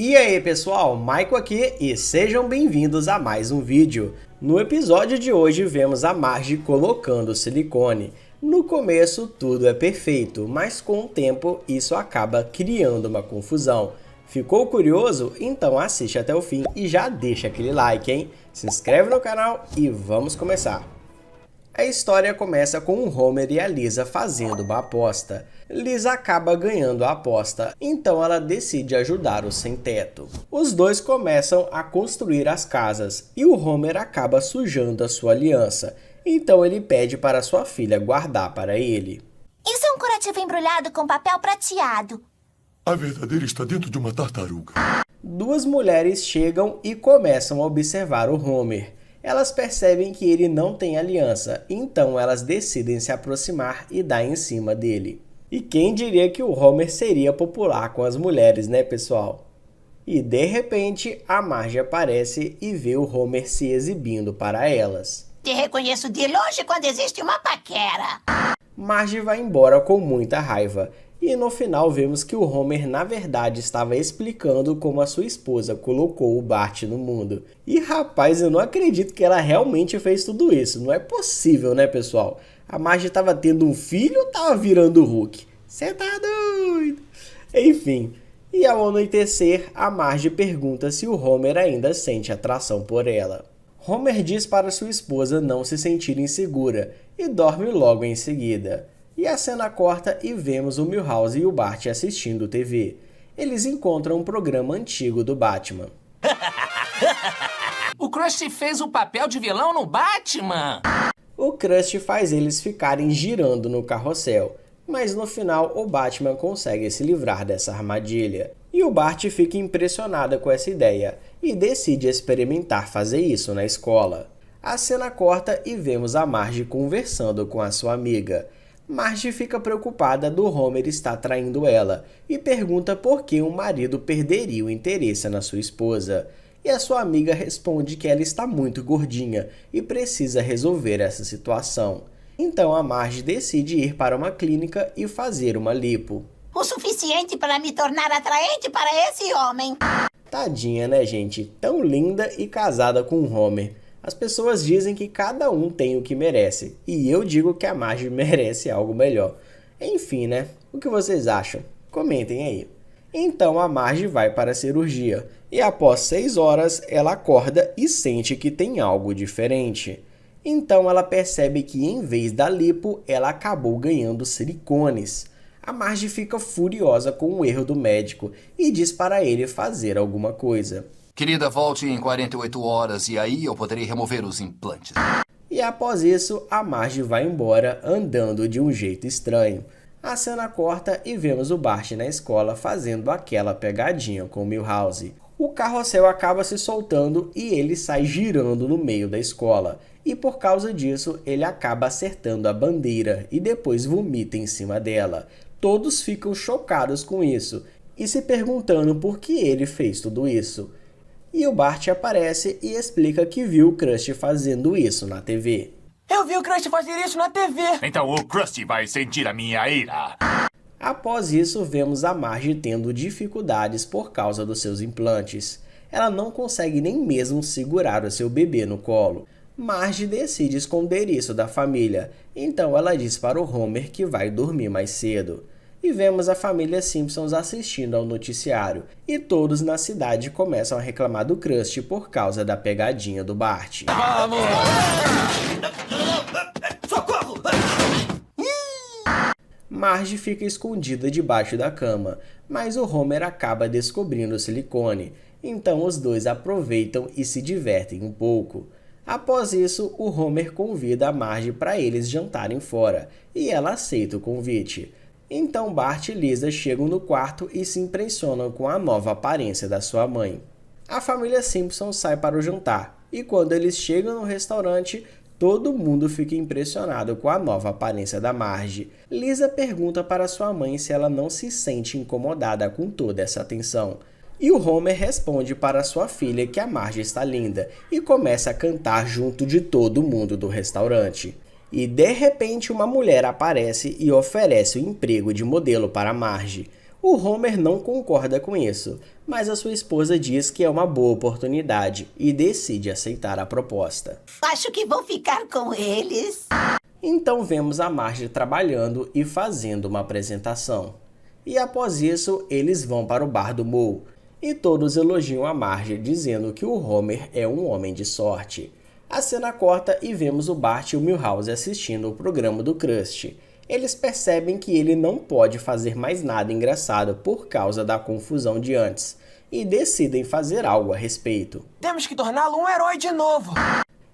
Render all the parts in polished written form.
E aí pessoal, Michael aqui e sejam bem-vindos a mais um vídeo. No episódio de hoje vemos a Marge colocando silicone. No começo tudo é perfeito, mas com o tempo isso acaba criando uma confusão. Ficou curioso? Então assiste até o fim e já deixa aquele like, hein? Se inscreve no canal e vamos começar. A história começa com o Homer e a Lisa fazendo uma aposta. Lisa acaba ganhando a aposta, então ela decide ajudar o sem-teto. Os dois começam a construir as casas e o Homer acaba sujando a sua aliança, então ele pede para sua filha guardar para ele. Isso é um curativo embrulhado com papel prateado. A verdadeira está dentro de uma tartaruga. Duas mulheres chegam e começam a observar o Homer. Elas percebem que ele não tem aliança, então elas decidem se aproximar e dar em cima dele. E quem diria que o Homer seria popular com as mulheres, né, pessoal? E de repente, a Marge aparece e vê o Homer se exibindo para elas. Te reconheço de longe quando existe uma paquera. Marge vai embora com muita raiva. E no final vemos que o Homer na verdade estava explicando como a sua esposa colocou o Bart no mundo. E rapaz, eu não acredito que ela realmente fez tudo isso. Não é possível, né, pessoal? A Marge estava tendo um filho ou estava virando o Hulk? Cê tá doido? Enfim, e ao anoitecer, a Marge pergunta se o Homer ainda sente atração por ela. Homer diz para sua esposa não se sentir insegura e dorme logo em seguida. E a cena corta e vemos o Milhouse e o Bart assistindo TV. Eles encontram um programa antigo do Batman. O Krusty fez o papel de vilão no Batman! O Krusty faz eles ficarem girando no carrossel, mas no final o Batman consegue se livrar dessa armadilha. E o Bart fica impressionado com essa ideia e decide experimentar fazer isso na escola. A cena corta e vemos a Marge conversando com a sua amiga. Marge fica preocupada do Homer estar traindo ela e pergunta por que o marido perderia o interesse na sua esposa. E a sua amiga responde que ela está muito gordinha e precisa resolver essa situação. Então a Marge decide ir para uma clínica e fazer uma lipo. O suficiente para me tornar atraente para esse homem. Tadinha, né, gente? Tão linda e casada com o Homer. As pessoas dizem que cada um tem o que merece, e eu digo que a Marge merece algo melhor. Enfim, né? O que vocês acham? Comentem aí. Então a Marge vai para a cirurgia, e após 6 horas ela acorda e sente que tem algo diferente. Então ela percebe que em vez da lipo, ela acabou ganhando silicones. A Marge fica furiosa com o erro do médico e diz para ele fazer alguma coisa. Querida, volte em 48 horas e aí eu poderei remover os implantes. E após isso, a Marge vai embora andando de um jeito estranho. A cena corta e vemos o Bart na escola fazendo aquela pegadinha com o Milhouse. O carrossel acaba se soltando e ele sai girando no meio da escola. E por causa disso, ele acaba acertando a bandeira e depois vomita em cima dela. Todos ficam chocados com isso e se perguntando por que ele fez tudo isso. E o Bart aparece e explica que viu o Krusty fazendo isso na TV. Eu vi o Krusty fazer isso na TV! Então o Krusty vai sentir a minha ira. Após isso, vemos a Marge tendo dificuldades por causa dos seus implantes. Ela não consegue nem mesmo segurar o seu bebê no colo. Marge decide esconder isso da família, então ela diz para o Homer que vai dormir mais cedo. E vemos a família Simpsons assistindo ao noticiário, e todos na cidade começam a reclamar do Krusty por causa da pegadinha do Bart. Vamos! Socorro! Marge fica escondida debaixo da cama, mas o Homer acaba descobrindo o silicone, então os dois aproveitam e se divertem um pouco. Após isso, o Homer convida a Marge para eles jantarem fora, e ela aceita o convite. Então Bart e Lisa chegam no quarto e se impressionam com a nova aparência da sua mãe. A família Simpson sai para o jantar, e quando eles chegam no restaurante, todo mundo fica impressionado com a nova aparência da Marge. Lisa pergunta para sua mãe se ela não se sente incomodada com toda essa atenção. E o Homer responde para sua filha que a Marge está linda e começa a cantar junto de todo mundo do restaurante. E de repente uma mulher aparece e oferece o emprego de modelo para Marge. O Homer não concorda com isso, mas a sua esposa diz que é uma boa oportunidade e decide aceitar a proposta. Acho que vou ficar com eles. Então vemos a Marge trabalhando e fazendo uma apresentação. E após isso, eles vão para o bar do Moe. E todos elogiam a Marge, dizendo que o Homer é um homem de sorte. A cena corta e vemos o Bart e o Milhouse assistindo o programa do Krusty. Eles percebem que ele não pode fazer mais nada engraçado por causa da confusão de antes, e decidem fazer algo a respeito. Temos que torná-lo um herói de novo.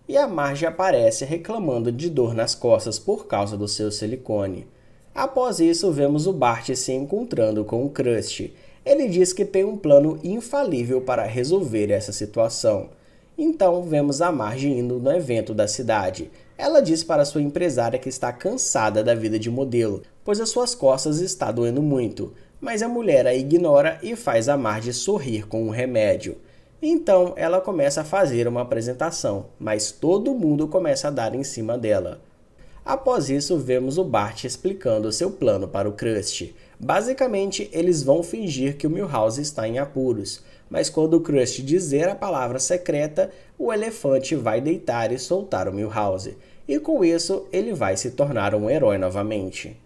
E a Marge aparece reclamando de dor nas costas por causa do seu silicone. Após isso, vemos o Bart se encontrando com o Krusty. Ele diz que tem um plano infalível para resolver essa situação. Então, vemos a Marge indo no evento da cidade. Ela diz para sua empresária que está cansada da vida de modelo, pois as suas costas estão doendo muito. Mas a mulher a ignora e faz a Marge sorrir com um remédio. Então, ela começa a fazer uma apresentação, mas todo mundo começa a dar em cima dela. Após isso, vemos o Bart explicando seu plano para o Krusty. Basicamente, eles vão fingir que o Milhouse está em apuros, mas quando o Krusty dizer a palavra secreta, o elefante vai deitar e soltar o Milhouse, e com isso ele vai se tornar um herói novamente.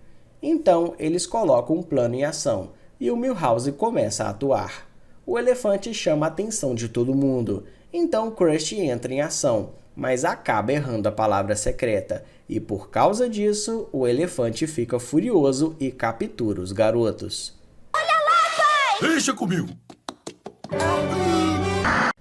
Então, eles colocam um plano em ação, e o Milhouse começa a atuar. O elefante chama a atenção de todo mundo, então o Krusty entra em ação, mas acaba errando a palavra secreta, e por causa disso, o elefante fica furioso e captura os garotos. Olha lá, pai! Deixa comigo.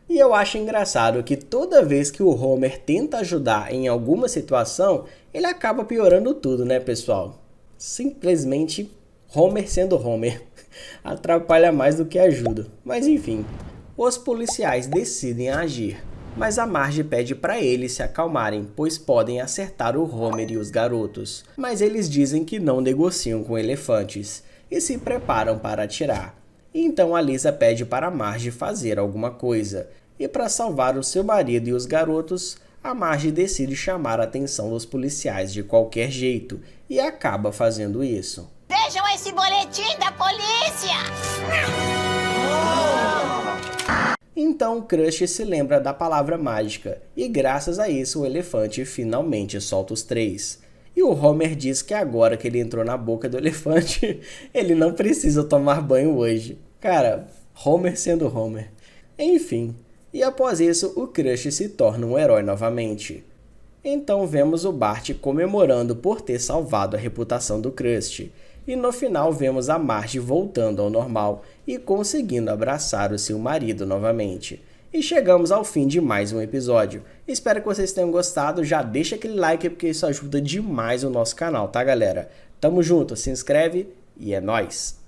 E eu acho engraçado que toda vez que o Homer tenta ajudar em alguma situação, ele acaba piorando tudo, né, pessoal? Simplesmente Homer sendo Homer. Atrapalha mais do que ajuda. Mas enfim, os policiais decidem agir. Mas a Marge pede para eles se acalmarem, pois podem acertar o Homer e os garotos. Mas eles dizem que não negociam com elefantes e se preparam para atirar. Então a Lisa pede para a Marge fazer alguma coisa. E para salvar o seu marido e os garotos, a Marge decide chamar a atenção dos policiais de qualquer jeito e acaba fazendo isso. Vejam esse boletim da polícia! Então o Krusty se lembra da palavra mágica e graças a isso o elefante finalmente solta os três. E o Homer diz que agora que ele entrou na boca do elefante, ele não precisa tomar banho hoje. Cara, Homer sendo Homer. Enfim, e após isso o Krusty se torna um herói novamente. Então vemos o Bart comemorando por ter salvado a reputação do Krusty. E no final vemos a Marge voltando ao normal e conseguindo abraçar o seu marido novamente. E chegamos ao fim de mais um episódio. Espero que vocês tenham gostado. Já deixa aquele like porque isso ajuda demais o nosso canal, tá galera? Tamo junto, se inscreve e é nóis!